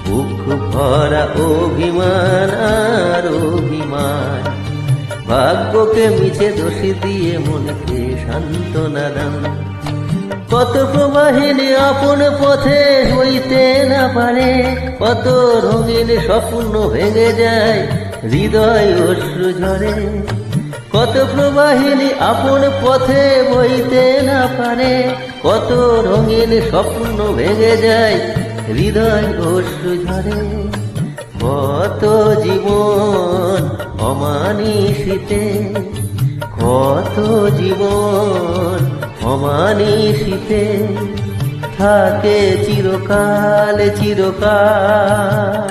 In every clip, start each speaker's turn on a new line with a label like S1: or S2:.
S1: বুক ভরা অভিমান আর অভিমান, ভাগ্যকে মিছে দোষী দিয়ে মনকে সান্ত্বনা দান। কত প্রবাহিনী আপন পথে হইতে না পারে, কত রঙিন স্বপ্ন ভেঙে যায় হৃদয় অশ্রু ঝরে। কত প্রবাহিনী আপন পথে বইতে না পারে, কত রঙিন স্বপ্ন ভেঙে যায় হৃদয় অশ্রু ঝরে। কত জীবন অমানিসিতে, কত জীবন অমানিসিতে থাকে চিরকাল চিরকাল।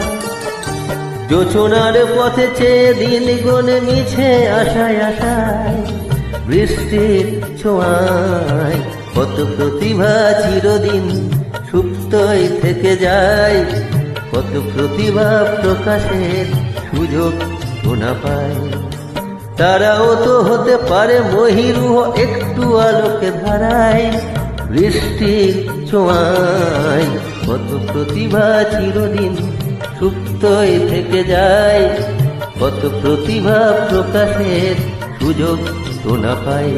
S1: যোচনার পথে চেয়ে দিন গুনে মিছে আশায় আশায়, বৃষ্টির ছোঁয়ায় কত প্রতিভা চিরদিন সুপ্তই থেকে যায়। কত প্রতিভা প্রকাশের সুযোগ না পায়, তারাও তো হতে পারে মহিরুহ একটু আলোকে ধারায়। বৃষ্টির ছোঁয়ায় কত প্রতিভা চিরদিন সুপ্তই থেকে যায়। কত প্রতিভা প্রকাশের সুযোগ তো না পায়।